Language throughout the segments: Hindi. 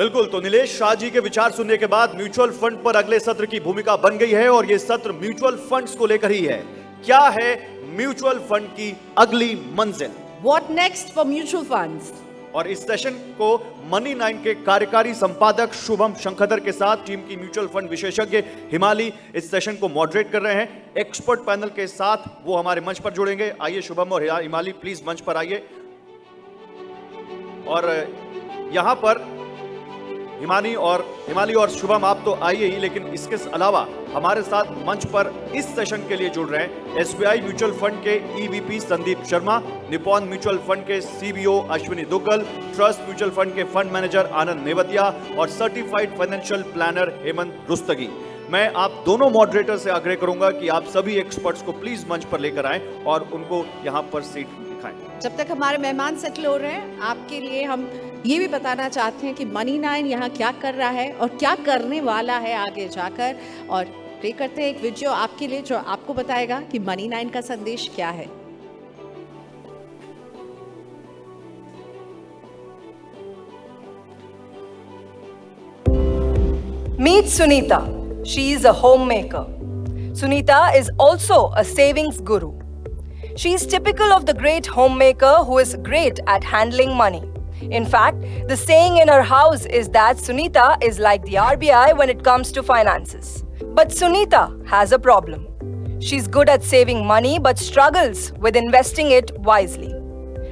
बिल्कुल, तो नीलेश शाह जी के विचार सुनने के बाद म्यूचुअल फंड पर अगले सत्र की भूमिका बन गई है और यह सत्र म्यूचुअल फंड्स को लेकर ही है। क्या है म्यूचुअल फंड की अगली मंजिल? What next for mutual funds? और इस सेशन को मनी 9 के कार्यकारी संपादक शुभम शंखदर के साथ टीम की म्यूचुअल फंड विशेषज्ञ हिमाली इस सेशन को मॉडरेट कर रहे हैं। एक्सपर्ट पैनल के साथ वो हमारे मंच पर जुड़ेंगे। आइए शुभम और हिमाली प्लीज मंच पर आइए। और यहां पर हिमाली और शुभम आप तो आइए ही, लेकिन इसके अलावा हमारे साथ मंच पर इस सेशन के लिए जुड़ रहे हैं एसबीआई म्यूचुअल फंड के EVP Sandeep Sharma, Nippon mutual fund के CBO Ashwini Duggal, trust mutual fund के फंड मैनेजर आनंद नेवतिया और certified financial planner Hemant Rustagi. मैं आप दोनों मॉडरेटर से आग्रह करूंगा कि आप सभी एक्सपर्ट्स को प्लीज मंच पर लेकर आएं और उनको यहां पर सीट दिखाएं। जब तक हमारे मेहमान सेटल हो रहे हैं, आपके लिए हम ये भी बताना चाहते हैं कि मनी 9 यहाँ क्या कर रहा है और क्या करने वाला है आगे जाकर, और प्ले करते हैं एक वीडियो आपके लिए जो आपको बताएगा कि मनी 9 का संदेश क्या है। Meet Sunita. She is a homemaker. Sunita is also a savings guru. She is typical of the great homemaker who is great at handling money. In fact, the saying in her house is that Sunita is like the RBI when it comes to finances. But Sunita has a problem. She's good at saving money but struggles with investing it wisely.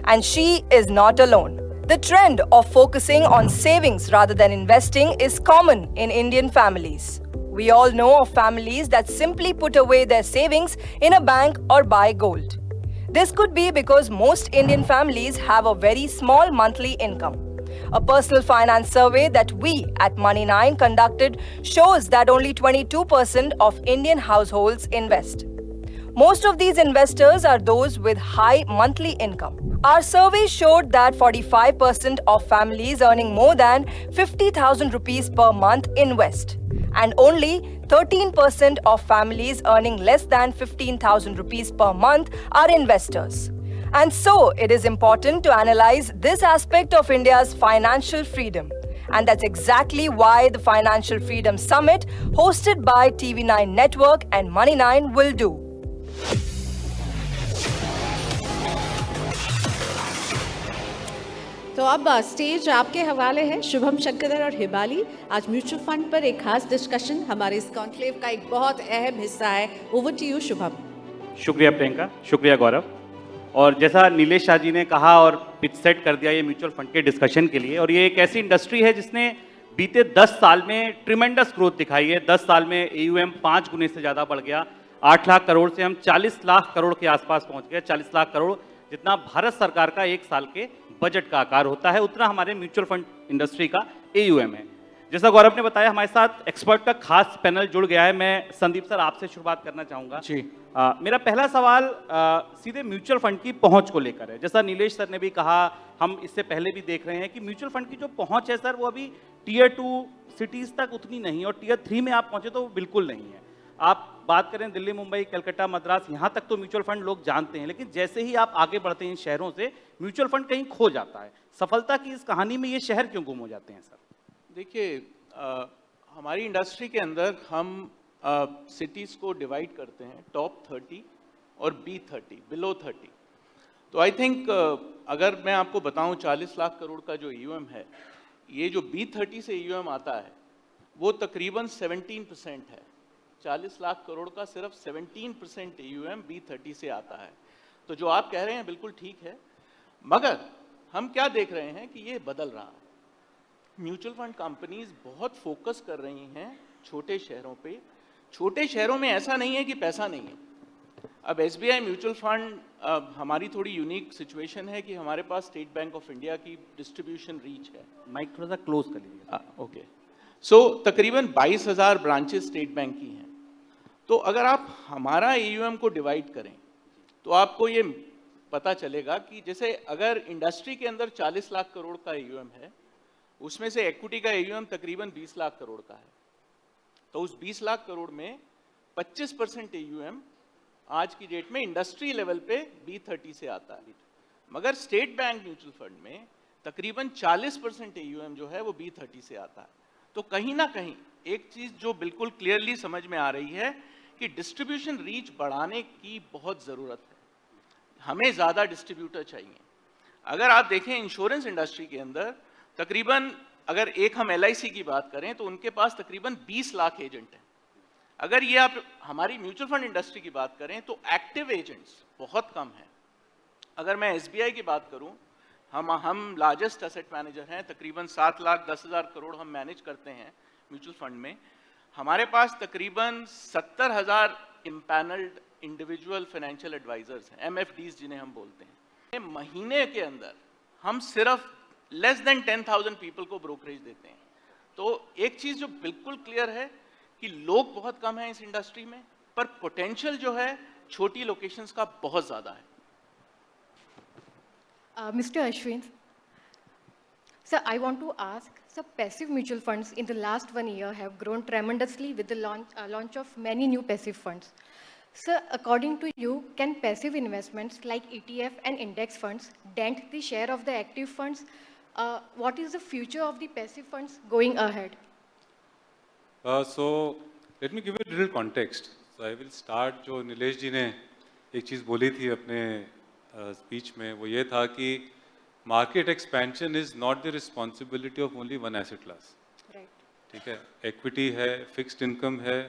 And she is not alone. The trend of focusing on savings rather than investing is common in Indian families. We all know of families that simply put away their savings in a bank or buy gold. This could be because most Indian families have a very small monthly income. A personal finance survey that we at Money 9 conducted shows that only 22% of Indian households invest. Most of these investors are those with high monthly income. Our survey showed that 45% of families earning more than 50,000 rupees per month invest, and only 13% of families earning less than 15,000 rupees per month are investors. And so, it is important to analyze this aspect of India's financial freedom. And that's exactly why the Financial Freedom Summit, hosted by TV9 Network and Money 9, will do. तो अब स्टेज आपके हवाले है शुभम शंकर और हिमाली। आज म्यूचुअल फंड पर एक खास डिस्कशन हमारे इस कॉन्क्लेव का एक बहुत अहम हिस्सा है। Over to you Shubham. शुक्रिया प्रियंका, शुक्रिया गौरव। और जैसा नीलेश शाह जी ने कहा और पिच सेट कर दिया ये म्यूचुअल फंड के डिस्कशन के लिए, और ये एक ऐसी इंडस्ट्री है जिसने बीते 10 साल में ट्रिमेंडस ग्रोथ दिखाई है। 10 साल में AUM 5 गुने से ज़्यादा बढ़ गया। 8 लाख करोड़ से हम 40 लाख करोड़ के आसपास पहुंच गए। 40 लाख करोड़ जितना भारत सरकार का एक साल के बजट का आकार होता है, उतना हमारे म्यूचुअल फंड इंडस्ट्री का AUM है। जैसा गौरव ने बताया, हमारे साथ एक्सपर्ट का खास पैनल जुड़ गया है। मैं संदीप सर आपसे शुरुआत करना चाहूँगा जी। मेरा पहला सवाल सीधे म्यूचुअल फंड की पहुंच को लेकर है। जैसा नीलेश सर ने भी कहा, हम इससे पहले भी देख रहे हैं कि म्यूचुअल फंड की जो पहुंच है सर, वो अभी Tier 2 सिटीज़ तक उतनी नहीं है, और Tier 3 में आप पहुँचे तो वो बिल्कुल नहीं है। आप बात करें दिल्ली, मुंबई, कलकत्ता, मद्रास, यहाँ तक तो म्यूचुअल फंड लोग जानते हैं, लेकिन जैसे ही आप आगे बढ़ते हैं इन शहरों से, म्यूचुअल फंड कहीं खो जाता है। सफलता की इस कहानी में ये शहर क्यों गुम हो जाते हैं सर? देखिए, हमारी इंडस्ट्री के अंदर हम सिटीज़ को डिवाइड करते हैं टॉप 30 और B30, बिलो 30। तो आई थिंक अगर मैं आपको बताऊं 40 लाख करोड़ का जो AUM है, ये जो B30 से AUM आता है वो तकरीबन 17% है। 40 लाख करोड़ का सिर्फ 17% AUM B30 से आता है। तो जो आप कह रहे हैं बिल्कुल ठीक है, मगर हम क्या देख रहे हैं कि ये बदल रहा है। म्यूचुअल फंड कंपनीज बहुत फोकस कर रही हैं छोटे शहरों पे। छोटे शहरों में ऐसा नहीं है कि पैसा नहीं है। अब SBI म्यूचुअल फंड, हमारी थोड़ी यूनिक सिचुएशन है कि हमारे पास स्टेट बैंक ऑफ इंडिया की डिस्ट्रीब्यूशन रीच है। माइक थोड़ा सा क्लोज कर लीजिए। ओके, सो तकरीबन 22,000 ब्रांचेस स्टेट बैंक की हैं। तो अगर आप हमारा AUM को डिवाइड करें तो आपको ये पता चलेगा कि जैसे अगर इंडस्ट्री के अंदर 40 लाख करोड़ का AUM है, उसमें से इक्विटी का AUM तकरीबन 20 लाख करोड़ का है। तो उस 20 लाख करोड़ में 25% AUM आज की डेट में इंडस्ट्री लेवल पे B30 से आता है। मगर स्टेट बैंक म्यूचुअल फंड में तकरीबन 40% AUM जो है वो B30 से आता है। तो कहीं ना कहीं एक चीज जो बिल्कुल क्लियरली समझ में आ रही है कि डिस्ट्रीब्यूशन रीच बढ़ाने की बहुत जरूरत है, हमें ज्यादा डिस्ट्रीब्यूटर चाहिए। अगर आप देखें इंश्योरेंस इंडस्ट्री के अंदर तकरीबन, अगर एक हम LIC की बात करें तो उनके पास तकरीबन 20 लाख एजेंट हैं। अगर ये आप हमारी म्यूचुअल फंड इंडस्ट्री की बात करें तो एक्टिव एजेंट्स बहुत कम हैं। अगर मैं SBI की बात करूं, हम लार्जेस्ट एसेट मैनेजर हैं, तकरीबन 7,10,000 करोड़ हम मैनेज करते हैं म्यूचुअल फंड में। हमारे पास तकरीबन 70,000 इम्पैनल्ड इंडिविजुअल फाइनेंशियल एडवाइजर्स हैं, MFDs जिन्हें हम बोलते हैं। महीने के अंदर हम सिर्फ लेस देन 10,000 पीपल को ब्रोकरेज देते हैं। तो एक चीज जो बिल्कुल क्लियर है कि लोग बहुत कम हैं इस इंडस्ट्री में, पर पोटेंशियल जो है छोटी लोकेशंस का बहुत ज्यादा है। Mr. Ashwin, sir, I want to ask, sir, passive mutual funds in the last 1 year have grown tremendously with the launch of many new passive funds. Sir, according to you, can passive investments like ETF and index funds dent the share of the active funds? What is the future of the passive funds going ahead? So let me give you a little context. So I will start, जो नीलेश जी ने एक चीज़ बोली थी अपने स्पीच में, वो ये था कि market expansion is not the responsibility of only one asset class. ठीक है, इक्विटी है, फिक्स्ड इनकम है,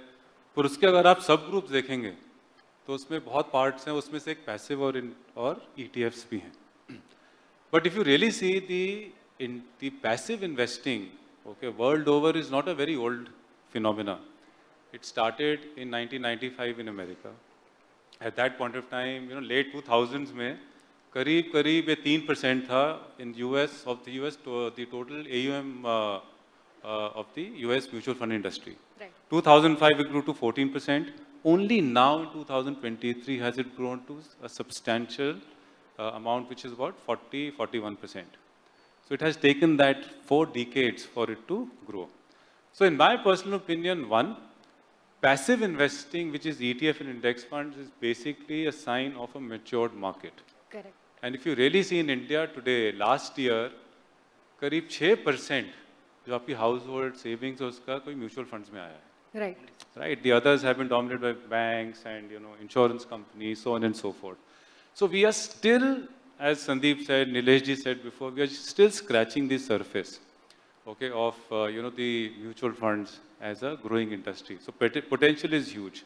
पर उसके अगर आप सब ग्रुप्स देखेंगे तो उसमें बहुत पार्ट्स हैं, उसमें से एक पैसिव और ETFs भी हैं। But if you really see the passive investing, okay, world over is not a very old phenomena. It started in 1995 in America. At that point of time, late 2000s में करीब ये 3% था in US of the US to the total AUM of the US mutual fund industry. Right. 2005 it grew to 14%. Only now in 2023 has it grown to a substantial amount, which is about 41%. So it has taken that 4 decades for it to grow. So in my personal opinion, passive investing, which is ETF and index funds, is basically a sign of a matured market. Correct. And if you really see in India today, last year, करीब 6% जो आपकी household savings है उसका कोई mutual funds में आया है. Right. Right. The others have been dominated by banks and insurance companies, so on and so forth. So we are still, as Sandeep said, Nilesh ji said before, we are still scratching the surface, okay, of the mutual funds as a growing industry. So potential is huge.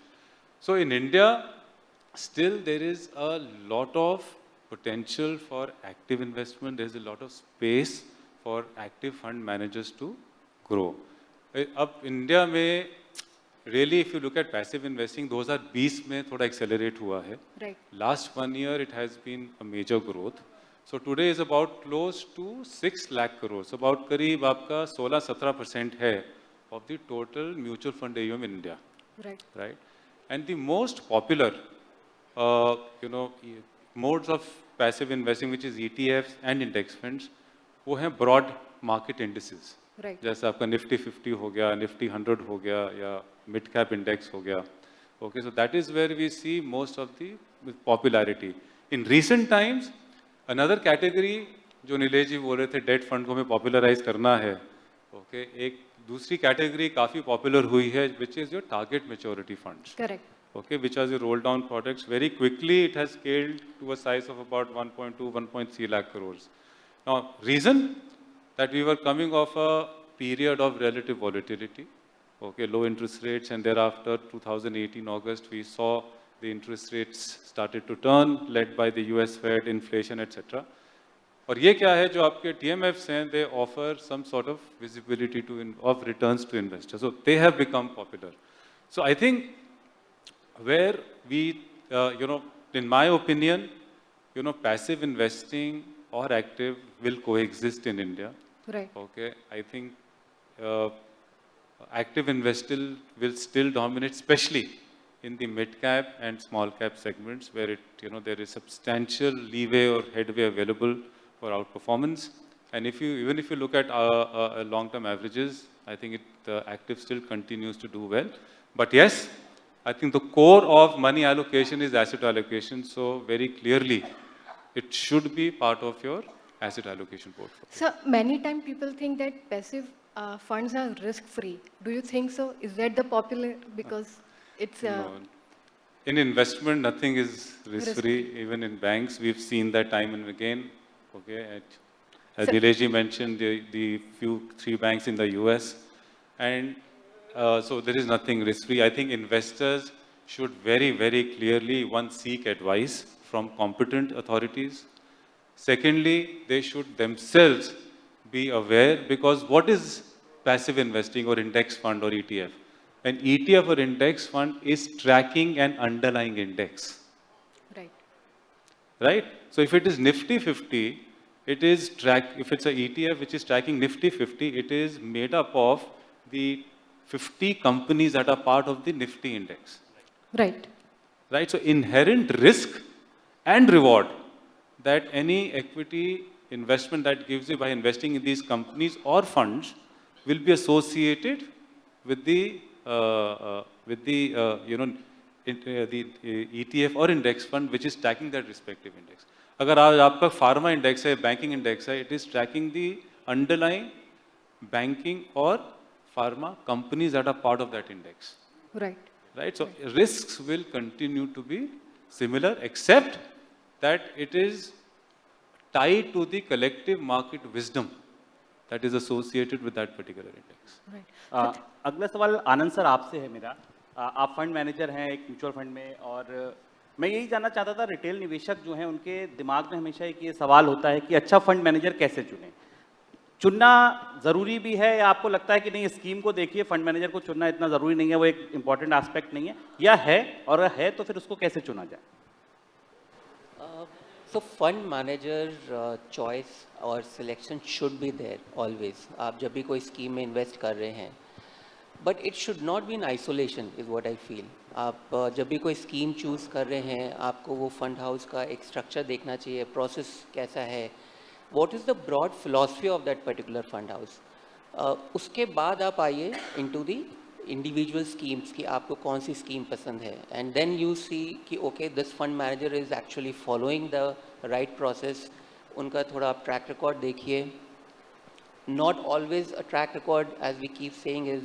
So in India, still there is a lot of potential for active investment. There is a lot of space for active fund managers to grow. Up India में really, if you look at passive investing, 2020 में थोड़ा accelerate हुआ है. Right. Last 1 year, it has been a major growth. So today is about close to 6 lakh crores. About करीब आपका 16-17% है of the total mutual fund AUM in India. Right. Right? And the most popular, modes of passive investing, which is ETFs and index funds, वो हैं broad market indices. Right. जैसे आपका Nifty 50 हो गया, Nifty 100 हो गया, या mid cap index हो गया. Okay, so that is where we see most of the popularity. In recent times, another category जो नीलेश जी बोल रहे थे, debt fund को हमें popularize करना है. Okay, एक दूसरी कैटेगरी काफ़ी पॉपुलर हुई है, which is your target maturity funds. Correct. Okay, which are the roll down products. Very quickly, it has scaled to a size of about 1.2, 1.3 lakh crores. Now, reason that we were coming off a period of relative volatility, okay, low interest rates, and thereafter 2018 August, we saw the interest rates started to turn, led by the US Fed, inflation, etc. और ये क्या है, जो आपके TMFs हैं, they offer some sort of visibility of returns to investors. So they have become popular. So I think where we, in my opinion, passive investing or active will coexist in India. Right. Okay, I think active investing will still dominate, especially in the mid cap and small cap segments, where there is substantial leeway or headway available for outperformance. And even if you look at long-term averages, I think the active still continues to do well. But yes, I think the core of money allocation is asset allocation. So very clearly, it should be part of your asset allocation portfolio. So many times people think that passive funds are risk-free. Do you think so? Is that the popular, because it's No. In investment, nothing is risk-free. Even in banks, we've seen that time and again. Okay, as Nilesh ji mentioned, the three banks in the US, and so there is nothing risk-free. I think investors should very, very clearly, one, seek advice from competent authorities. Secondly, they should themselves be aware, because what is passive investing or index fund or ETF? An ETF or index fund is tracking an underlying index. right. Right? So if it is Nifty 50, it is if it's an ETF which is tracking Nifty 50, it is made up of the 50 companies that are part of the Nifty index. Right. Right? So inherent risk and reward that any equity investment that gives you by investing in these companies or funds will be associated with the ETF or index fund which is tracking that respective index. अगर आज आपका pharma index है, banking index है, it is tracking the underlying banking or pharma companies that are part of that index. Right. Right? So risks will continue to be similar, except that it is tied to the collective market wisdom that is associated with that particular index. Right. अगला सवाल आनंद सर आपसे है मेरा। आप फंड मैनेजर हैं एक म्यूचुअल फंड में, और मैं यही जानना चाहता था, रिटेल निवेशक जो हैं उनके दिमाग में हमेशा एक ये सवाल होता है कि अच्छा फंड मैनेजर कैसे चुनें। चुनना ज़रूरी भी है, या आपको लगता है कि नहीं स्कीम को देखिए, फंड मैनेजर को चुनना इतना ज़रूरी नहीं है, वो एक इंपॉर्टेंट एस्पेक्ट नहीं है, या है, और अगर है तो फिर उसको कैसे चुना जाए? So fund manager choice और selection should be there always. आप जब भी कोई स्कीम में इन्वेस्ट कर रहे हैं, but it should not be in isolation is what I feel. आप जब भी कोई स्कीम चूज़ कर रहे हैं, आपको वो फंड हाउस का एक स्ट्रक्चर देखना चाहिए, प्रोसेस कैसा है, what is the broad philosophy of that particular fund house. उसके बाद आप आइए into the individual schemes कि आपको कौन सी स्कीम पसंद है, and then you see कि okay this fund manager is actually following the right process. उनका थोड़ा आप ट्रैक रिकॉर्ड देखिए. Not always a track record, as we keep saying, is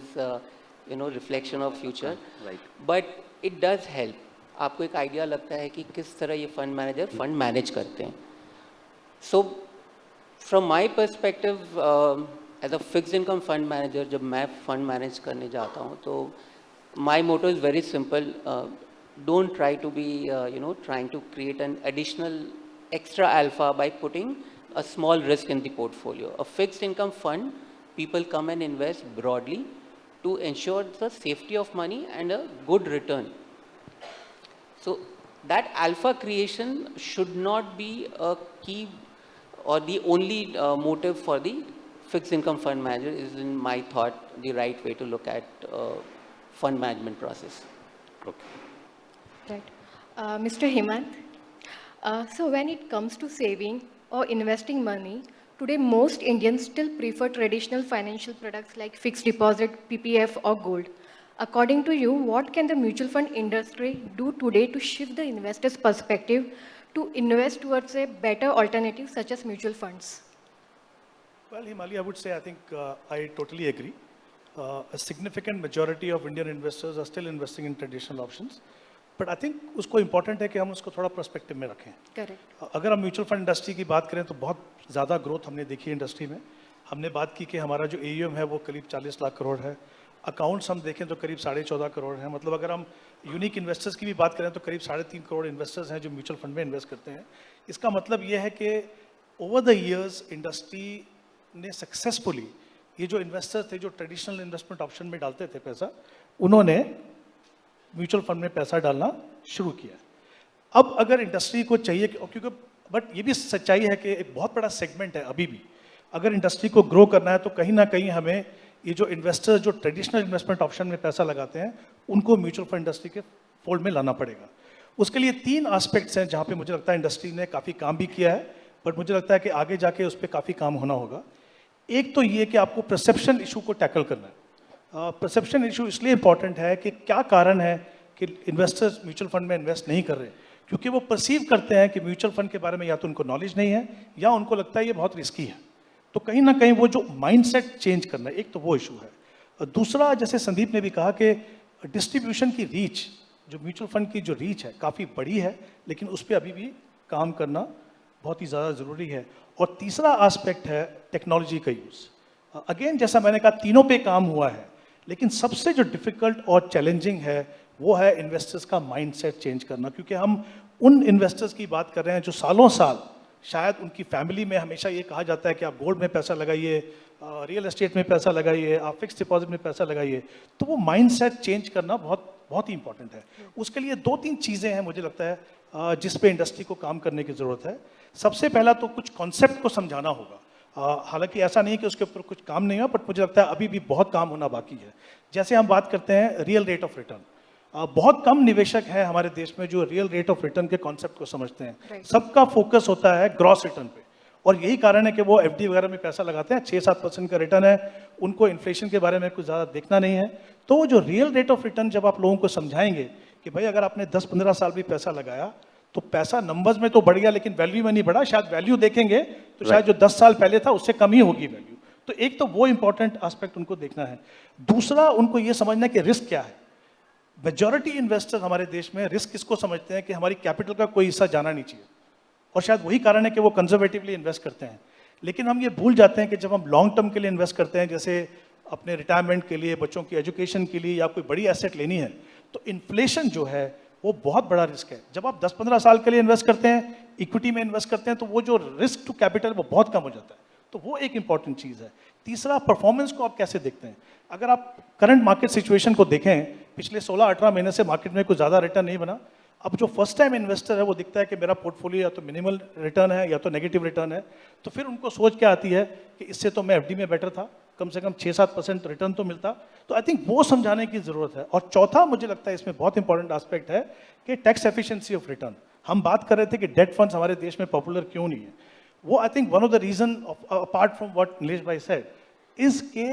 reflection of future. Right. But it does help. आपको एक आइडिया लगता है कि किस तरह ये फंड मैनेजर फंड मैनेज करते हैं. So from my perspective, as a fixed income fund manager, जब मैं fund manage करने जाता हूँ, तो my motto is very simple. Don't try to be, trying to create an additional extra alpha by putting a small risk in the portfolio. A fixed income fund, people come and invest broadly to ensure the safety of money and a good return. So that alpha creation should not be a key or the only motive for the fixed income fund manager, is in my thought the right way to look at fund management process. Okay. Right. Mr. Hemant, so when it comes to saving or investing money, today most Indians still prefer traditional financial products like fixed deposit, PPF or gold. According to you, what can the mutual fund industry do today to shift the investor's perspective to invest towards a better alternative such as mutual funds? Well, Himali, I would say I think I totally agree. A significant majority of Indian investors are still investing in traditional options. But I think उसको important है कि हम उसको थोड़ा perspective में रखें. Correct. अगर हम म्यूचुअल फंड इंडस्ट्री की बात करें तो बहुत ज़्यादा ग्रोथ हमने देखी है इंडस्ट्री में. हमने बात की कि हमारा जो AUM है वो करीब 40 लाख करोड़ है. अकाउंट्स हम देखें तो करीब 14.5 करोड़ हैं. मतलब अगर हम यूनिक इन्वेस्टर्स की भी बात करें तो करीब 3.5 करोड़ इन्वेस्टर्स हैं जो म्यूचुअल फंड में इन्वेस्ट करते हैं. इसका मतलब ये है कि ओवर द ईयर्स इंडस्ट्री ने सक्सेसफुली ये जो इन्वेस्टर्स थे जो ट्रेडिशनल इन्वेस्टमेंट ऑप्शन में डालते थे पैसा, उन्होंने म्यूचुअल फंड में पैसा डालना शुरू किया. अब अगर इंडस्ट्री को चाहिए क्योंकि बट ये भी सच्चाई है कि एक बहुत बड़ा सेगमेंट है अभी भी. अगर इंडस्ट्री को ग्रो करना है तो कहीं ना कहीं हमें ये जो इन्वेस्टर्स जो ट्रेडिशनल इन्वेस्टमेंट ऑप्शन में पैसा लगाते हैं उनको म्यूचुअल फंड इंडस्ट्री के फोल्ड में लाना पड़ेगा. उसके लिए 3 एस्पेक्ट्स हैं जहाँ पे मुझे लगता है इंडस्ट्री ने काफ़ी काम भी किया है, बट मुझे लगता है कि आगे जाके उस पर काफ़ी काम होना होगा. एक तो ये कि आपको परसेप्शन इशू को टैकल करना है. परसेप्शन इशू इसलिए इंपॉर्टेंट है कि क्या कारण है कि इन्वेस्टर्स म्यूचुअल फंड में इन्वेस्ट नहीं कर रहे. क्योंकि वो परसीव करते हैं कि म्यूचुअल फंड के बारे में या तो उनको नॉलेज नहीं है या उनको लगता है ये बहुत रिस्की है। तो कहीं ना कहीं वो जो माइंडसेट चेंज करना है, एक तो वो इशू है। और दूसरा, जैसे संदीप ने भी कहा कि डिस्ट्रीब्यूशन की रीच, जो म्यूचुअल फंड की जो रीच है काफ़ी बड़ी है, लेकिन उस पर अभी भी काम करना बहुत ही ज़्यादा ज़रूरी है। और तीसरा एस्पेक्ट है टेक्नोलॉजी का यूज़। अगेन जैसा मैंने कहा, तीनों पे काम हुआ है, लेकिन सबसे जो डिफ़िकल्ट और चैलेंजिंग है वो है इन्वेस्टर्स का माइंडसेट चेंज करना। क्योंकि हम उन इन्वेस्टर्स की बात कर रहे हैं जो सालों साल शायद उनकी फैमिली में हमेशा ये कहा जाता है कि आप गोल्ड में पैसा लगाइए, रियल एस्टेट में पैसा लगाइए, आप फिक्स डिपॉजिट में पैसा लगाइए। तो वो माइंडसेट चेंज करना बहुत ही इंपॉर्टेंट है। उसके लिए 2-3 चीज़ें हैं मुझे लगता है जिस पे इंडस्ट्री को काम करने की ज़रूरत है। सबसे पहला तो कुछ कॉन्सेप्ट को समझाना होगा। हालांकि ऐसा नहीं है कि उसके ऊपर कुछ काम नहीं हुआ, बट मुझे लगता है अभी भी बहुत काम होना बाकी है। जैसे हम बात करते हैं रियल रेट ऑफ रिटर्न, बहुत कम निवेशक हैं हमारे देश में जो रियल रेट ऑफ रिटर्न के कॉन्सेप्ट को समझते हैं। सबका फोकस होता है ग्रॉस रिटर्न पे, और यही कारण है कि वो एफडी वगैरह में पैसा लगाते हैं। 6-7% का रिटर्न है, उनको इन्फ्लेशन के बारे में कुछ ज़्यादा देखना नहीं है। तो वो जो रियल रेट ऑफ रिटर्न जब आप लोगों को समझाएंगे कि भाई अगर आपने 10-15 साल भी पैसा लगाया तो पैसा नंबर्स में तो बढ़ गया, लेकिन वैल्यू में नहीं बढ़ा। शायद वैल्यू देखेंगे तो शायद जो 10 साल पहले था उससे कम ही होगी वैल्यू। तो एक तो वो इंपॉर्टेंट एस्पेक्ट उनको देखना है। दूसरा, उनको ये समझना कि रिस्क क्या है। मेजॉरिटी इन्वेस्टर हमारे देश में रिस्क किसको समझते हैं कि हमारी कैपिटल का कोई हिस्सा जाना नहीं चाहिए, और शायद वही कारण है कि वो कंजर्वेटिवली इन्वेस्ट करते हैं। लेकिन हम ये भूल जाते हैं कि जब हम लॉन्ग टर्म के लिए इन्वेस्ट करते हैं, जैसे अपने रिटायरमेंट के लिए, बच्चों की एजुकेशन के लिए, या कोई बड़ी एसेट लेनी है, तो इन्फ्लेशन जो है वो बहुत बड़ा रिस्क है। जब आप 10-15 साल के लिए इन्वेस्ट करते हैं, इक्विटी में इन्वेस्ट करते हैं, तो वो जो रिस्क टू कैपिटल वो बहुत कम हो जाता है। तो वो एक इंपॉर्टेंट चीज़ है। तीसरा, परफॉर्मेंस को आप कैसे देखते हैं। अगर आप करंट मार्केट सिचुएशन को देखें, पिछले 16-18 महीने से मार्केट में कोई ज़्यादा रिटर्न नहीं बना। अब जो फर्स्ट टाइम इन्वेस्टर है वो दिखता है कि मेरा पोर्टफोलियो या तो मिनिमल रिटर्न है या तो नेगेटिव रिटर्न है, तो फिर उनको सोच क्या आती है कि इससे तो मैं एफडी में बेटर था, कम से कम 6-7% रिटर्न तो मिलता। तो आई थिंक वो समझाने की ज़रूरत है। और चौथा, मुझे लगता है इसमें बहुत इंपॉर्टेंट एस्पेक्ट है कि टैक्स एफिशिएंसी ऑफ रिटर्न। हम बात कर रहे थे कि डेट फंड्स हमारे देश में पॉपुलर क्यों नहीं है। वो I think one of the reason apart from what Nilesh bhai said is के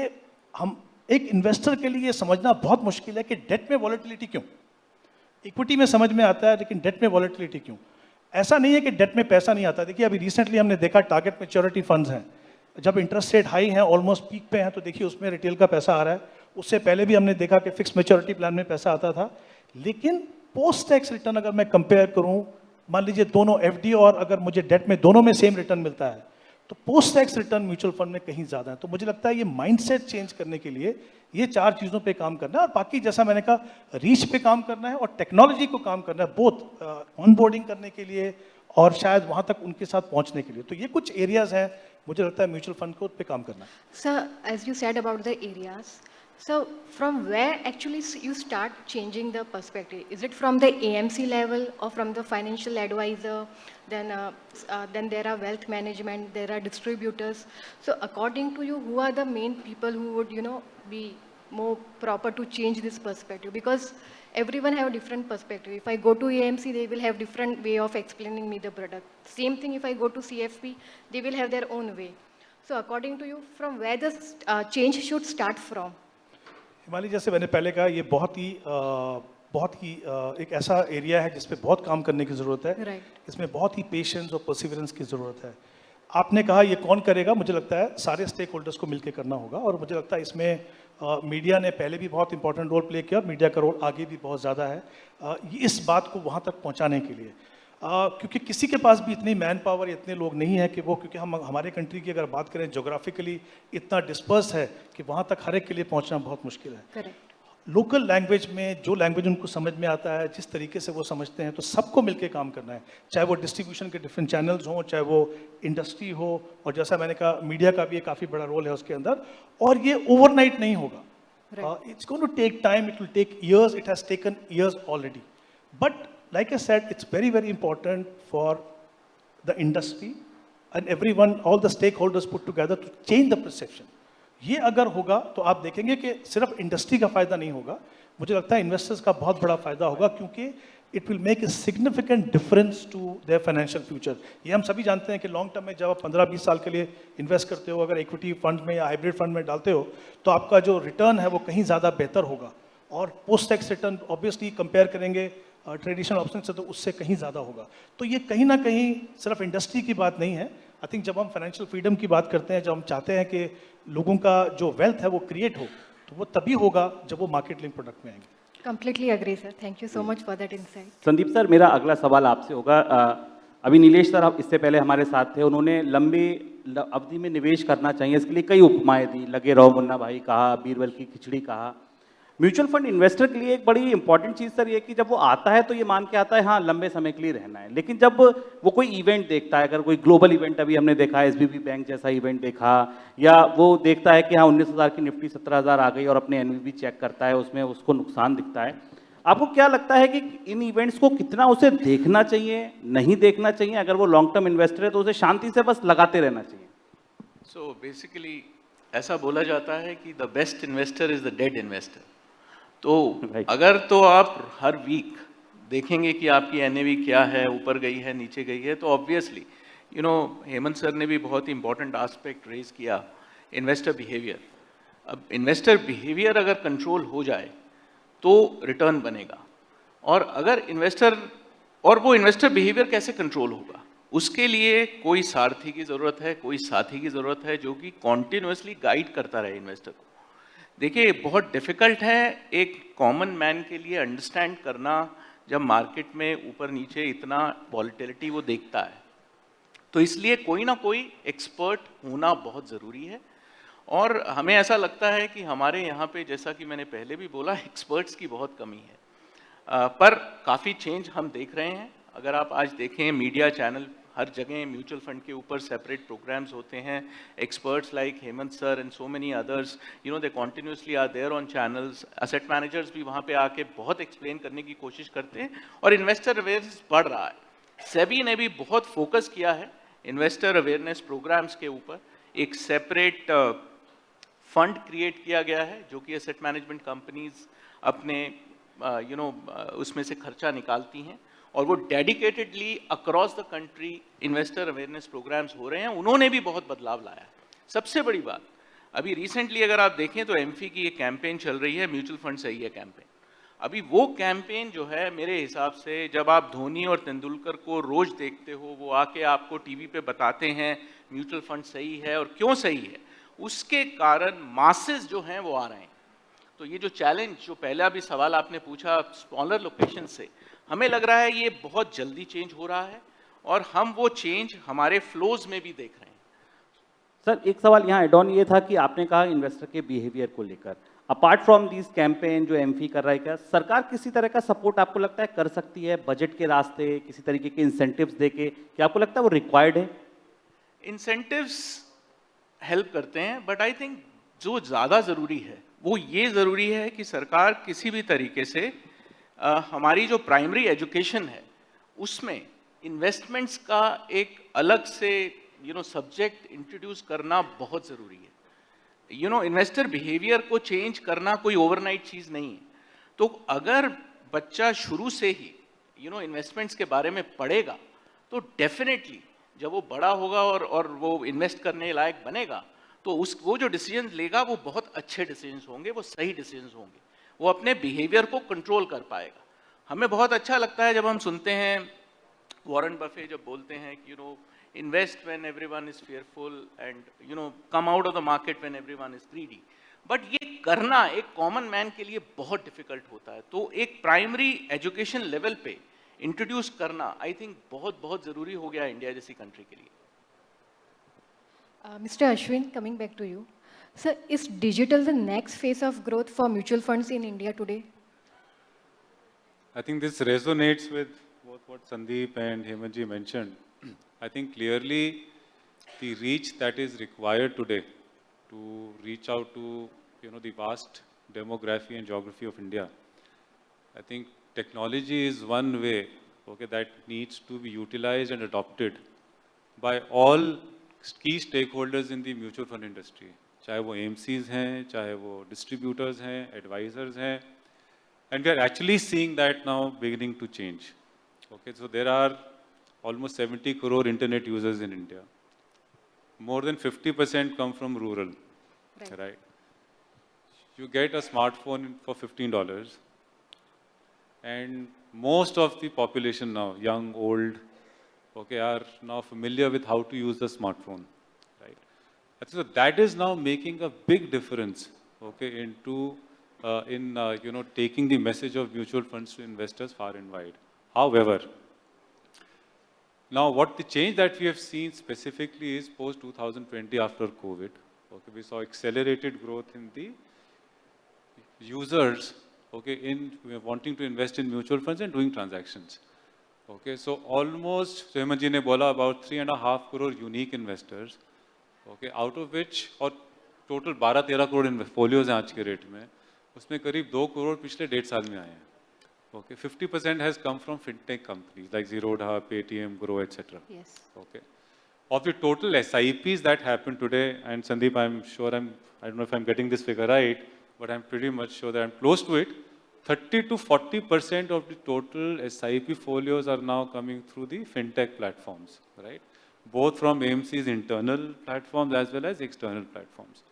हम एक इन्वेस्टर के लिए समझना बहुत मुश्किल है कि डेट में वॉलेटिलिटी क्यों। इक्विटी में समझ में आता है, लेकिन डेट में वॉलेटिलिटी क्यों। ऐसा नहीं है कि डेट में पैसा नहीं आता। देखिए अभी रिसेंटली हमने देखा टारगेट मैच्योरिटी फंड्स हैं, जब इंटरेस्ट रेट हाई हैं, ऑलमोस्ट पीक पे हैं, तो देखिए उसमें रिटेल का पैसा आ रहा है। उससे पहले भी हमने देखा कि फिक्स मैच्योरिटी प्लान में पैसा आता था। लेकिन पोस्ट टैक्स रिटर्न अगर मैं कंपेयर करूं, मान लीजिए दोनों एफडी और अगर मुझे डेट में दोनों में सेम रिटर्न मिलता है, तो post tax return mutual fund में कहीं ज़्यादा है। तो मुझे लगता है ये माइंडसेट चेंज करने के लिए ये 4 चीज़ों पे काम करना है, और बाकी जैसा मैंने कहा रीच पे काम करना है और टेक्नोलॉजी को काम करना है, बोथ ऑनबोर्डिंग करने के लिए और शायद वहाँ तक उनके साथ पहुँचने के लिए। तो ये कुछ एरियाज हैं मुझे लगता है म्यूचुअल फंड को उस पे काम करना है। Sir, as you said about the areas, so from where actually you start changing the perspective? Is it from the AMC level or from the financial advisor? Then there are wealth management, there are distributors. So according to you, who are the main people who would, be more proper to change this perspective? Because everyone have a different perspective. If I go to AMC, they will have different way of explaining me the product. Same thing if I go to CFP, they will have their own way. So according to you, from where the change should start from? हिमाली, जैसे मैंने पहले कहा, ये बहुत ही एक ऐसा एरिया है जिस पे बहुत काम करने की ज़रूरत है। Right. इसमें बहुत ही पेशेंस और परसिवरेंस की ज़रूरत है। आपने कहा ये कौन करेगा, मुझे लगता है सारे स्टेक होल्डर्स को मिलकर करना होगा। और मुझे लगता है इसमें मीडिया ने पहले भी बहुत इंपॉर्टेंट रोल प्ले किया और मीडिया का रोल आगे भी बहुत ज़्यादा है इस बात को वहाँ तक पहुँचाने के लिए। क्योंकि किसी के पास भी इतनी मैन पावर, इतने लोग नहीं है कि वो, क्योंकि हम हमारे कंट्री की अगर बात करें जोग्राफिकली इतना डिस्पर्स है कि वहाँ तक हर एक के लिए पहुँचना बहुत मुश्किल है। Correct. लोकल लैंग्वेज में जो लैंग्वेज उनको समझ में आता है, जिस तरीके से वो समझते हैं, तो सबको मिलके काम करना है। चाहे वो डिस्ट्रीब्यूशन के डिफरेंट चैनल्स हों, चाहे वो इंडस्ट्री हो, और जैसा मैंने कहा मीडिया का भी एक काफ़ी बड़ा रोल है उसके अंदर। और ये ओवरनाइट नहीं होगा। It's going to take time, it will take years, it has taken years already. But like I said, it's very, very important for the industry and everyone, all the stakeholders put together to change the perception. ये अगर होगा तो आप देखेंगे कि सिर्फ इंडस्ट्री का फायदा नहीं होगा, मुझे लगता है इन्वेस्टर्स का बहुत बड़ा फायदा होगा, क्योंकि it will make a significant difference to their financial future. ये हम सभी जानते हैं कि लॉन्ग टर्म में जब आप 15-20 साल के लिए इन्वेस्ट करते हो, अगर इक्विटी फंड में या हाइब्रिड फंड में डालते हो, तो आपका जो रिटर्न है वो कहीं ज़्यादा बेहतर होगा। और post tax return obviously compare करेंगे ट्रेडिशनल ऑप्शन से तो उससे कहीं ज़्यादा होगा। तो ये कहीं ना कहीं सिर्फ इंडस्ट्री की बात नहीं है। आई थिंक जब हम फाइनेंशियल फ्रीडम की बात करते हैं, जब हम चाहते हैं कि लोगों का जो वेल्थ है वो क्रिएट हो, तो वो तभी होगा जब वो मार्केट लिंक प्रोडक्ट में आएंगे। Completely agree, sir. Thank you so much for that insight. Sandeep sir, मेरा अगला सवाल आपसे होगा। अभी नीलेश सर आप इससे पहले हमारे साथ थे, उन्होंने लंबी अवधि में निवेश करना चाहिए इसके लिए कई उपमाएं दी, लगे रहो मुन्ना भाई कहा, बीरबल की खिचड़ी कहा। म्यूचुअल फंड इन्वेस्टर के लिए एक बड़ी इंपॉर्टेंट चीज़ सर ये कि जब वो आता है तो ये मान के आता है हाँ लंबे समय के लिए रहना है, लेकिन जब वो कोई इवेंट देखता है, अगर कोई ग्लोबल इवेंट अभी हमने देखा है, SBB बैंक जैसा इवेंट देखा, या वो देखता है कि हाँ 19,000 की निफ्टी 17,000 आ गई और अपने NVB चेक करता है, उसमें उसको नुकसान दिखता है, आपको क्या लगता है कि इन इवेंट्स को कितना उसे देखना चाहिए, नहीं देखना चाहिए? अगर वो लॉन्ग टर्म इन्वेस्टर है तो उसे शांति से बस लगाते रहना चाहिए। सो बेसिकली ऐसा बोला जाता है कि the best investor is the dead investor. तो अगर तो आप हर वीक देखेंगे कि आपकी NAV क्या है, ऊपर गई है, नीचे गई है, तो ऑब्वियसली हेमंत सर ने भी बहुत ही इंपॉर्टेंट एस्पेक्ट रेज किया, इन्वेस्टर बिहेवियर। अब इन्वेस्टर बिहेवियर अगर कंट्रोल हो जाए तो रिटर्न बनेगा, और अगर वो इन्वेस्टर बिहेवियर कैसे कंट्रोल होगा, उसके लिए कोई सारथी की ज़रूरत है, कोई साथी की ज़रूरत है जो कि कॉन्टिन्यूसली गाइड करता रहे इन्वेस्टर को। देखिए बहुत डिफ़िकल्ट है एक कॉमन मैन के लिए अंडरस्टैंड करना जब मार्केट में ऊपर नीचे इतना वॉलेटिलिटी वो देखता है, तो इसलिए कोई ना कोई एक्सपर्ट होना बहुत ज़रूरी है। और हमें ऐसा लगता है कि हमारे यहाँ पे, जैसा कि मैंने पहले भी बोला, एक्सपर्ट्स की बहुत कमी है, पर काफ़ी चेंज हम देख रहे हैं। अगर आप आज देखें मीडिया चैनल, हर जगह म्यूचुअल फंड के ऊपर सेपरेट प्रोग्राम्स होते हैं, experts like Hemant sir and so many others, they continuously are there on channels. Asset managers भी वहाँ पे आके बहुत एक्सप्लेन करने की कोशिश करते हैं, और इन्वेस्टर अवेयरनेस बढ़ रहा है। सेबी ने भी बहुत फोकस किया है इन्वेस्टर अवेयरनेस प्रोग्राम्स के ऊपर। एक सेपरेट फंड क्रिएट किया गया है जो कि एसेट मैनेजमेंट कंपनीज अपने उसमें से खर्चा निकालती हैं, और वो dedicatedly across the country investor awareness programs हो रहे हैं। उन्होंने भी बहुत बदलाव लाया है। सबसे बड़ी बात, अभी रिसेंटली अगर आप देखें तो एमफी की एक कैंपेन चल रही है, म्यूचुअल फंड सही है कैंपेन। अभी वो कैंपेन जो है, मेरे हिसाब से जब आप धोनी और तेंदुलकर को रोज देखते हो, वो आके आपको टीवी पे बताते हैं म्यूचुअल फंड सही है और क्यों सही है, उसके कारण मासेस जो हैं वो आ रहे हैं। तो ये जो चैलेंज, जो पहला भी सवाल आपने पूछा स्मॉलर लोकेशन से, हमें लग रहा है ये बहुत जल्दी चेंज हो रहा है, और हम वो चेंज हमारे फ्लोज में भी देख रहे हैं। सर एक सवाल यहाँ एड ऑन ये था कि आपने कहा इन्वेस्टर के बिहेवियर को लेकर, अपार्ट फ्रॉम दिस कैंपेन जो एमफी कर रहा है, क्या सरकार किसी तरह का सपोर्ट आपको लगता है कर सकती है बजट के रास्ते, किसी तरीके के इंसेंटिव्स देके? क्या आपको लगता है वो रिक्वायर्ड है? इंसेंटिव्स हेल्प करते हैं, बट आई थिंक जो ज़्यादा ज़रूरी है वो ये ज़रूरी है कि सरकार किसी भी तरीके से हमारी जो प्राइमरी एजुकेशन है उसमें इन्वेस्टमेंट्स का एक अलग से सब्जेक्ट इंट्रोड्यूस करना बहुत ज़रूरी है। इन्वेस्टर बिहेवियर को चेंज करना कोई ओवरनाइट चीज़ नहीं है। तो अगर बच्चा शुरू से ही इन्वेस्टमेंट्स के बारे में पढ़ेगा तो डेफिनेटली जब वो बड़ा होगा और वो इन्वेस्ट करने लायक बनेगा, तो वो जो डिसीजन लेगा वो बहुत अच्छे डिसीजंस होंगे, वो सही डिसीजंस होंगे, वो अपने बिहेवियर को कंट्रोल कर पाएगा। हमें बहुत अच्छा लगता है जब हम सुनते हैं वॉरेन बफे जब बोलते हैं कि invest when everyone is fearful and come out of the market when everyone is greedy. But ये करना एक कॉमन मैन के लिए बहुत डिफिकल्ट होता है। तो एक प्राइमरी एजुकेशन लेवल पे इंट्रोड्यूस करना आई थिंक बहुत बहुत ज़रूरी हो गया इंडिया जैसी कंट्री के लिए। Mr. Ashwin, coming back to you. Sir, is digital the next phase of growth for mutual funds in India today? I think this resonates with both what Sandeep and Hemantji mentioned. I think clearly the reach that is required today to reach out to the vast demography and geography of India. I think technology is one way, okay, that needs to be utilized and adopted by all key stakeholders in the mutual fund industry. चाहे वो AMCs हैं, चाहे वो distributors हैं, advisors हैं, and we are actually seeing that now beginning to change. Okay, so there are almost 70 crore internet users in India. More than 50% come from rural, right? You get a smartphone for $15, and most of the population now, young, old, okay, are now familiar with how to use the smartphone, right? I think so that is now making a big difference, okay, into you know, taking the message of mutual funds to investors far and wide. However, now what the change that we have seen specifically is post 2020 after COVID. Okay, we saw accelerated growth in the users, okay, in wanting to invest in mutual funds and doing transactions. Okay, so almost, Hemant ji ne bola, about 3.5 crore unique investors, okay, out of which, और total 12-13 crore in folios हैं आज के rate में, उसमें करीब 2 crore पिछले 1.5 साल में आए हैं. Okay, 50% has come from fintech companies like Zerodha, Paytm, Grow, etc. Yes. Okay. Of the total SIPs that happened today, and Sandeep, I'm sure I don't know if I'm getting this figure right, but I'm pretty much sure that I'm close to it. 30 to 40% of the total SIP folios are now coming through the fintech platforms, right? Both from AMC's internal platforms as well as external platforms.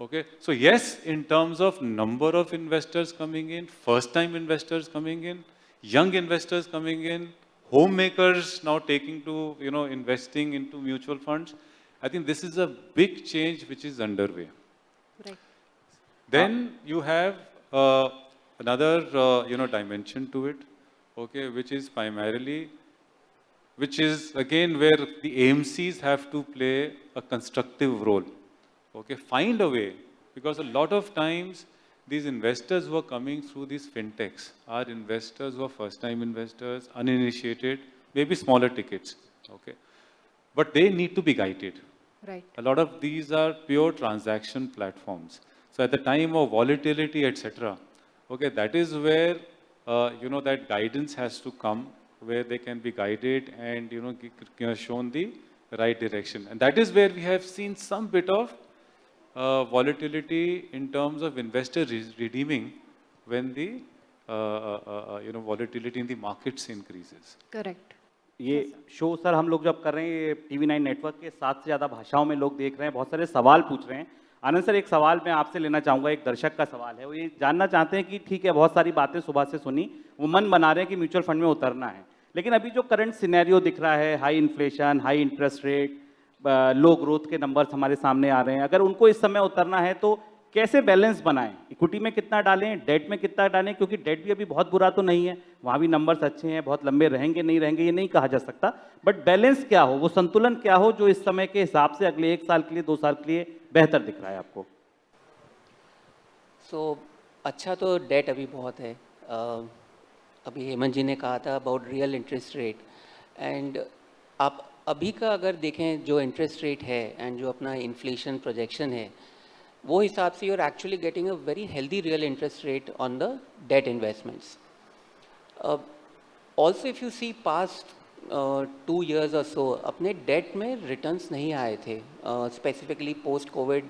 Okay, so yes, in terms of number of investors coming in, first-time investors coming in, young investors coming in, homemakers now taking to, you know, investing into mutual funds, I think this is a big change which is underway. Right. Then you have another, you know, dimension to it, okay, which is primarily, which is again where the AMCs have to play a constructive role. Okay, find a way, because a lot of times these investors who are coming through these fintechs are investors who are first-time investors, uninitiated, maybe smaller tickets, okay, but they need to be guided. Right. A lot of these are pure transaction platforms. So at the time of volatility, etc., okay, that is where you know, that guidance has to come, where they can be guided and, you know, shown the right direction. And that is where we have seen some bit of volatility in terms of investors redeeming when the you know, volatility in the markets increases. Correct. ये शो सर हम लोग जब कर रहे हैं, ये TV9 नेटवर्क के 7 से ज़्यादा भाषाओं में लोग देख रहे हैं, बहुत सारे सवाल पूछ रहे हैं. आनंद सर, एक सवाल मैं आपसे लेना चाहूँगा, एक दर्शक का सवाल है. वो ये जानना चाहते हैं कि ठीक है, बहुत सारी बातें सुबह से सुनी, वो मन बना रहे हैं कि म्यूचुअल फंड में उतरना है, लेकिन अभी जो करंट सिनेरियो दिख रहा है, high inflation, high interest rate, low growth के नंबर्स हमारे सामने आ रहे हैं, अगर उनको इस समय उतरना है तो कैसे बैलेंस बनाएं? इक्विटी में कितना डालें, डेट में कितना डालें? क्योंकि डेट भी अभी बहुत बुरा तो नहीं है, वहाँ भी नंबर्स अच्छे हैं, बहुत लंबे रहेंगे नहीं रहेंगे ये नहीं कहा जा सकता, बट बैलेंस क्या हो, वो संतुलन क्या हो जो इस समय के हिसाब से अगले 1 साल के लिए, 2 साल के लिए बेहतर दिख रहा है आपको? अच्छा तो डेट अभी बहुत है. अभी हेमंत जी ने कहा था about real interest rate, and आप अभी का अगर देखें जो इंटरेस्ट रेट है एंड जो अपना इन्फ्लेशन प्रोजेक्शन है, वो हिसाब से you are actually getting a very healthy real interest rate on the debt investments. Also if you see past 2 years और सो, अपने डेट में रिटर्न्स नहीं आए थे, specifically post covid.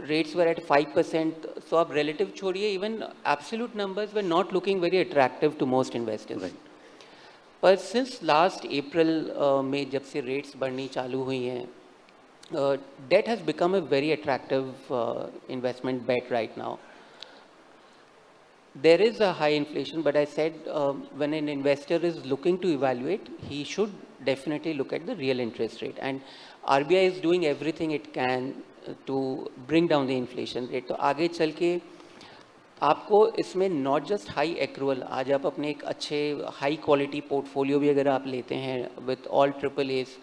Rates were at 5%, so आप रिलेटिव छोड़िए, even absolute numbers were not looking very attractive to most investors. पर सिंस लास्ट अप्रैल में जब से रेट्स बढ़नी चालू हुई हैं, debt has become a very attractive investment bet right now. There is a high inflation, but I said when an investor is looking to evaluate, he should definitely look at the real interest rate. And RBI is doing everything it can to bring down the inflation rate. तो आगे चल के आपको इसमें not just high accrual, आज आप अपने एक अच्छे high quality portfolio भी अगर आप लेते हैं with all AAAs,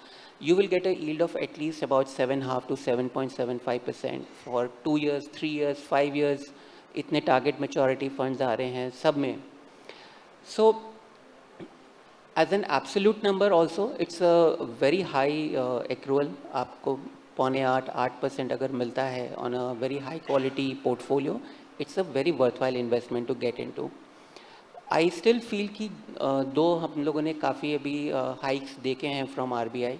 you will get a yield of at least about 7.5 to 7.75% for 2 years, 3 years, 5 years. इतने target maturity funds आ रहे हैं सब में. So as an absolute number also, it's a very high accrual. आपको 7.5-8% अगर मिलता है on a very high quality portfolio, it's a very worthwhile investment to get into. I still feel कि दो हम लोगों ने काफ़ी अभी hikes देखे हैं from RBI.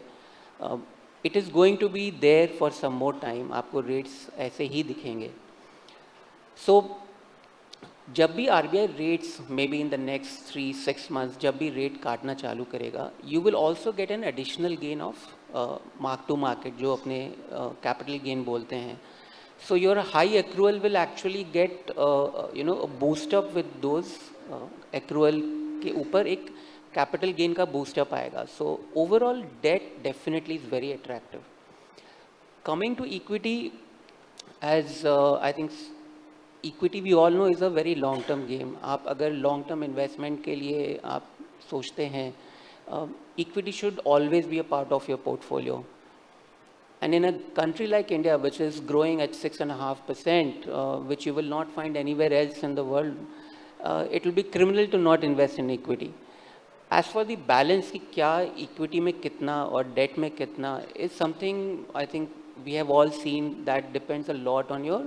It is going to be there for some more time. आपको rates ऐसे ही दिखेंगे. So जब भी RBI rates maybe in the next 3-6 months जब भी rate काटना चालू करेगा, you will also get an additional gain of mark to market जो अपने capital gain बोलते हैं. So your high accrual will actually get a boost up with those accrual के ऊपर एक capital gain का boost up आएगा. So overall debt definitely is very attractive. Coming to equity, as I think equity we all know is a very long term game. आप अगर long term investment के लिए आप सोचते हैं, equity should always be a part of your portfolio. And in a country like India, which is growing at 6.5%, which you will not find anywhere else in the world, it will be criminal to not invest in equity. As for the balance कि क्या equity में कितना और debt में कितना is something I think we have all seen that depends a lot on your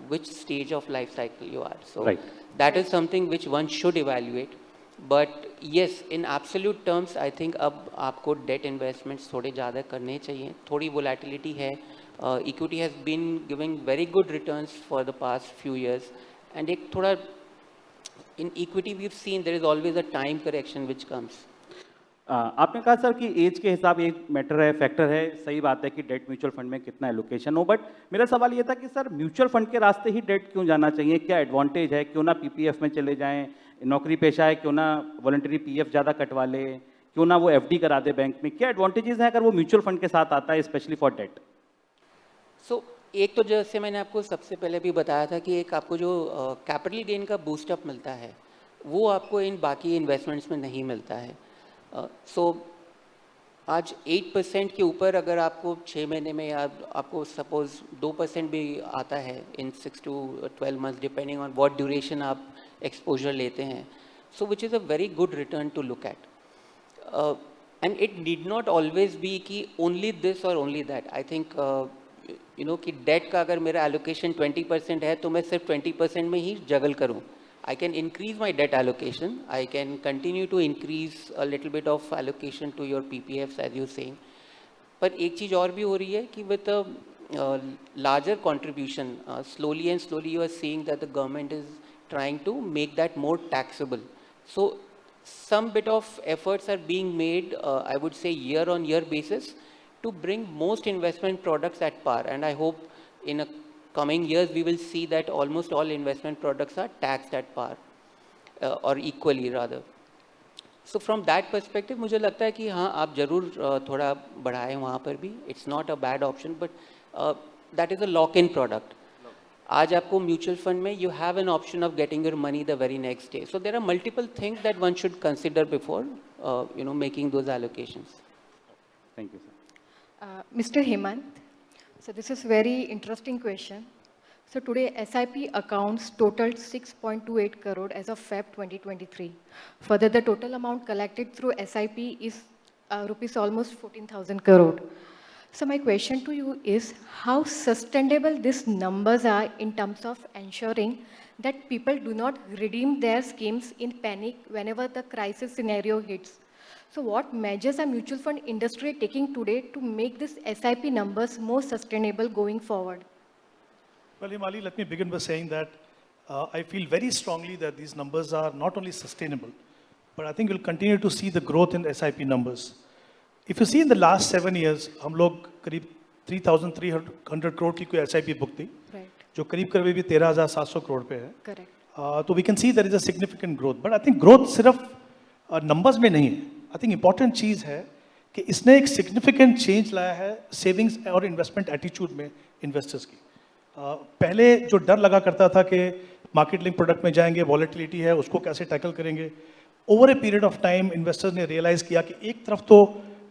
which stage of life cycle you are. So right. That is something which one should evaluate. But yes, in absolute terms, I think अब आपको debt investments थोड़े ज़्यादा करने चाहिए. थोड़ी volatility है. Equity has been giving very good returns for the past few years. And एक थोड़ा in equity we've seen there is always a time correction which comes. आपने कहा सर कि एज के हिसाब एक मैटर है, फैक्टर है. सही बात है कि डेट म्यूचुअल फंड में कितना एलोकेशन हो, बट मेरा सवाल ये था कि सर म्यूचुअल फंड के रास्ते ही डेट क्यों जाना चाहिए? क्या एडवांटेज है? क्यों ना पीपीएफ में चले जाएं? नौकरी पेशा है, क्यों ना वॉलंटरी पीएफ ज़्यादा कटवा ले? क्यों ना वो एफडी करा दे बैंक में? क्या एडवांटेजेस हैं अगर वो म्यूचुअल फंड के साथ आता है, स्पेशली फॉर डेट? सो एक तो जैसे मैंने आपको सबसे पहले भी बताया था कि एक आपको जो कैपिटल गेन का बूस्टअप मिलता है वो आपको इन बाकी इन्वेस्टमेंट्स में नहीं मिलता है. सो आज 8% के ऊपर अगर आपको 6 महीने में या आपको सपोज 2% भी आता है in 6 to 12 months depending on what duration आप एक्सपोजर लेते हैं, so which is a very good return to look at. And it need not always be कि ओनली दिस और ओनली दैट. आई थिंक कि डेट का अगर मेरा एलोकेशन 20% है तो मैं सिर्फ 20% में ही जगल करूँ. I can increase my debt allocation. I can continue to increase a little bit of allocation to your PPFs as you're saying. पर एक चीज़ और भी हो रही है कि with a larger contribution, slowly and slowly you are seeing that the government is trying to make that more taxable. So some bit of efforts are being made, I would say year on year basis, to bring most investment products at par. And I hope in a coming years we will see that almost all investment products are taxed at par or equally rather. So from that perspective मुझे लगता है कि हाँ आप ज़रूर थोड़ा बढ़ाएं वहाँ पर भी. It's not a bad option, but that is a lock-in product. आज आपको म्यूचुअल फंड में you have an option of getting your money the very next day. So there are multiple things that one should consider before making those allocations. Thank you, sir. Mr. Hemant, so this is very interesting question. So today SIP accounts totaled 6.28 crore as of Feb 2023. Further, the total amount collected through SIP is rupees almost 14,000 crore. So my question to you is how sustainable these numbers are in terms of ensuring that people do not redeem their schemes in panic whenever the crisis scenario hits. So what measures are mutual fund industry taking today to make this SIP numbers more sustainable going forward? Well, Himali, let me begin by saying that I feel very strongly that these numbers are not only sustainable, but I think we'll continue to see the growth in SIP numbers. If you see in the last 7 years, हम लोग करीब 3,300 crore की कोई SIP book थी, जो करीब करीब भी 13,700 crore पे है. Correct. तो we can see there is a significant growth. But I think growth सिर्फ numbers में नहीं है. I think important चीज़ है कि इसने एक significant change लाया है savings और investment attitude में investors की. पहले जो डर लगा करता था कि मार्केट लिंक प्रोडक्ट में जाएंगे, वॉलेटिलिटी है, उसको कैसे टैकल करेंगे, over a period of time investors ने रियलाइज किया कि एक तरफ तो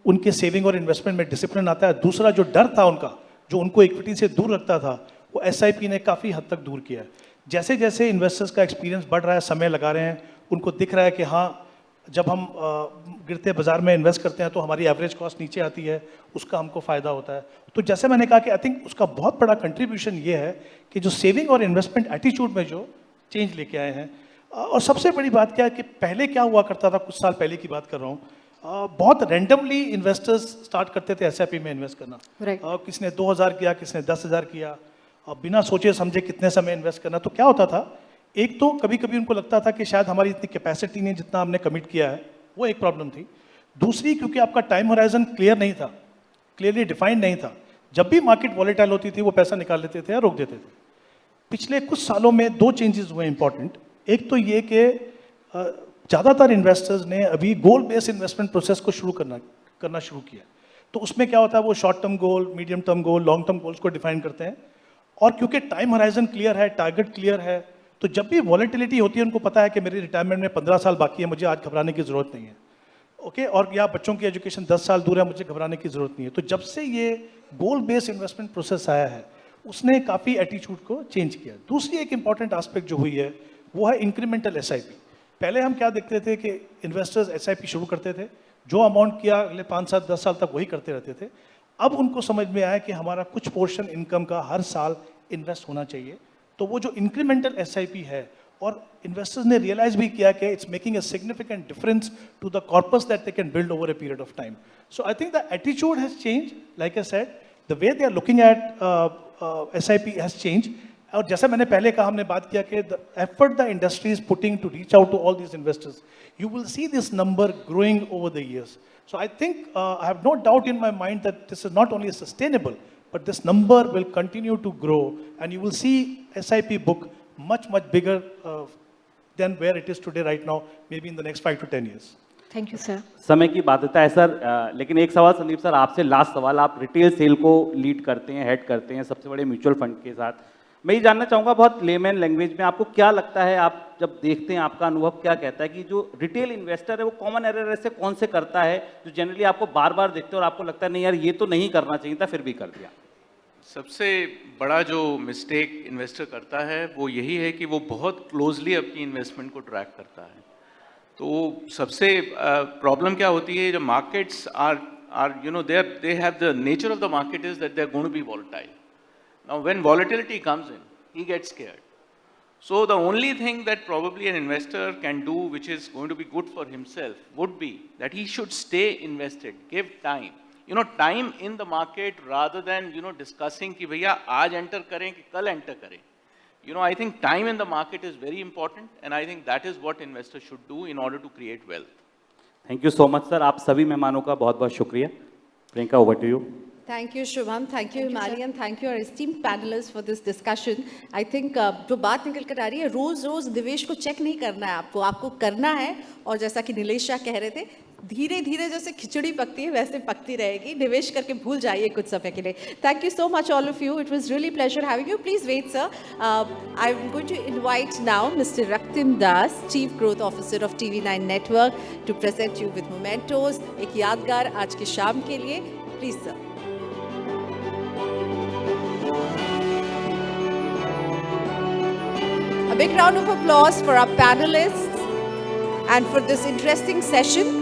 उनके सेविंग और इन्वेस्टमेंट में डिसिप्लिन आता है, दूसरा जो डर था उनका, जो उनको इक्विटी से दूर रखता था, वो SIP ने काफ़ी हद तक दूर किया है. जैसे जैसे इन्वेस्टर्स का एक्सपीरियंस बढ़ रहा है, समय लगा रहे हैं, उनको दिख रहा है कि हाँ जब हम गिरते बाजार में इन्वेस्ट करते हैं तो हमारी एवरेज कॉस्ट नीचे आती है, उसका हमको फ़ायदा होता है. तो जैसे मैंने कहा कि आई थिंक उसका बहुत बड़ा कंट्रीब्यूशन ये है कि जो सेविंग और इन्वेस्टमेंट एटीट्यूड में जो चेंज लेके आए हैं. और सबसे बड़ी बात क्या है कि पहले क्या हुआ करता था, कुछ साल पहले की बात कर रहा हूँ, बहुत रैंडमली इन्वेस्टर्स स्टार्ट करते थे SIP में इन्वेस्ट करना. किसने 2,000 किया, किसने 10,000 किया, बिना सोचे समझे कितने समय इन्वेस्ट करना. तो क्या होता था, एक तो कभी कभी उनको लगता था कि शायद हमारी इतनी कैपेसिटी नहीं जितना हमने कमिट किया है, वो एक प्रॉब्लम थी. दूसरी, क्योंकि आपका टाइम होराइजन क्लियर नहीं था, क्लियरली डिफाइंड नहीं था, जब भी मार्केट वॉलेटाइल होती थी वो पैसा निकाल लेते थे या रोक देते थे। पिछले कुछ सालों में 2 चेंजेस हुए इंपॉर्टेंट। एक तो ये कि ज़्यादातर इन्वेस्टर्स ने अभी गोल बेस्ड इन्वेस्टमेंट प्रोसेस को करना शुरू किया। तो उसमें क्या होता है, वो short term goal, medium term goal, long term goals को डिफाइन करते हैं, और क्योंकि टाइम हराइजन क्लियर है, टारगेट क्लियर है, तो जब भी वॉलेटिलिटी होती है उनको पता है कि मेरी रिटायरमेंट में 15 साल बाकी है, मुझे आज घबराने की ज़रूरत नहीं है, ओके, और या बच्चों की एजुकेशन 10 साल दूर है, मुझे घबराने की ज़रूरत नहीं है। तो जब से ये गोल बेस्ड इन्वेस्टमेंट प्रोसेस आया है उसने काफ़ी एटीट्यूड को चेंज किया। दूसरी एक इंपॉर्टेंट एस्पेक्ट जो हुई है वो है इंक्रीमेंटल एसआईपी। पहले हम क्या देखते थे कि इन्वेस्टर्स एसआईपी शुरू करते थे, जो अमाउंट किया अगले 5 साल 10 साल तक वही करते रहते थे। अब उनको समझ में आया कि हमारा कुछ पोर्शन इनकम का हर साल इन्वेस्ट होना चाहिए। तो वो जो इंक्रीमेंटल एसआईपी है, और इन्वेस्टर्स ने रियलाइज भी किया कि it's making a significant difference to the corpus that they can build over a period of time. So I think the attitude has change, like I said, the way they are looking at SIP has change. और जैसा मैंने पहले कहा, हमने बात किया कि the effort the industry is putting to reach out to all these investors, you will see this number growing over the years. So I think I have no doubt in my mind that this is not only sustainable, but this number will continue to grow, and you will see SIP book much bigger than where it is today right now, maybe in the next 5 to 10 years. Thank you, sir. समय की बाध्यता है सर, लेकिन एक सवाल संदीप सर आपसे, लास्ट सवाल। आप रिटेल सेल को लीड करते हैं, हेड करते हैं सबसे बड़े म्यूचुअल फंड के साथ। मैं ये जानना चाहूँगा बहुत लेमैन लैंग्वेज में, आपको क्या लगता है, आप जब देखते हैं आपका अनुभव क्या कहता है कि जो रिटेल इन्वेस्टर है वो कॉमन एरर ऐसे कौन से करता है जो जनरली आपको बार बार देखते हो और आपको लगता है नहीं यार ये तो नहीं करना चाहिए था फिर भी कर दिया? सबसे बड़ा जो मिस्टेक इन्वेस्टर करता है वो यही है कि वो बहुत क्लोजली अपनी इन्वेस्टमेंट को ट्रैक करता है। तो सबसे प्रॉब्लम क्या होती है, जब markets are you know they have the nature of the market is that they are going to be volatile. Now, when volatility comes in, he gets scared. So the only thing that probably an investor can do, which is going to be good for himself, would be that he should stay invested, give time. You know, time in the market rather than, you know, discussing कि भैया आज enter करें कि कल enter करें. You know, I think time in the market is very important, and I think that is what investors should do in order to create wealth. Thank you so much, sir. आप सभी मेहमानों का बहुत बहुत शुक्रिया। Priyanka, over to you. Thank you, Shubham. Thank you, Himalayan. Thank you, our esteemed panelists, for this discussion. I think जो बात निकल कर आ रही है, रोज दिवेश को चेक नहीं करना है आपको करना है। और जैसा कि नीलेश शाह कह रहे थे, धीरे धीरे जैसे खिचड़ी पकती है वैसे पकती रहेगी। निवेश करके भूल जाइए कुछ समय के लिए। Thank you so much, all of you. It was really pleasure having you. Please wait, sir. I'm going to invite now Mr. Raktim Das, Chief Growth Officer of TV9 Network, to present you with mementos, एक यादगार आज की शाम के लिए। Please, sir. A big round of applause for our panelists and for this interesting session.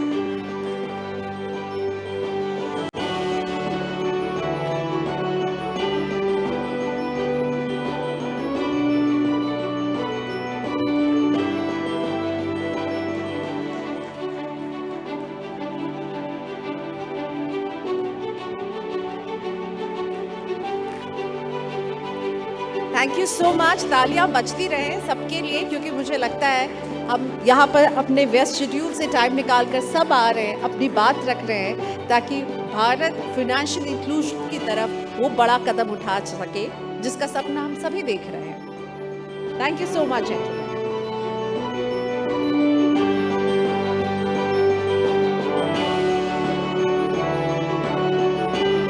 Thank you so much. तालियां बजती रहें सबके लिए, क्योंकि मुझे लगता है हम यहाँ पर अपने व्यस्त शेड्यूल से टाइम निकाल कर सब आ रहे हैं, अपनी बात रख रहे हैं, ताकि भारत फाइनेंशियल इंक्लूजन की तरफ वो बड़ा कदम उठा सके जिसका सपना हम सभी देख रहे हैं। Thank you so much.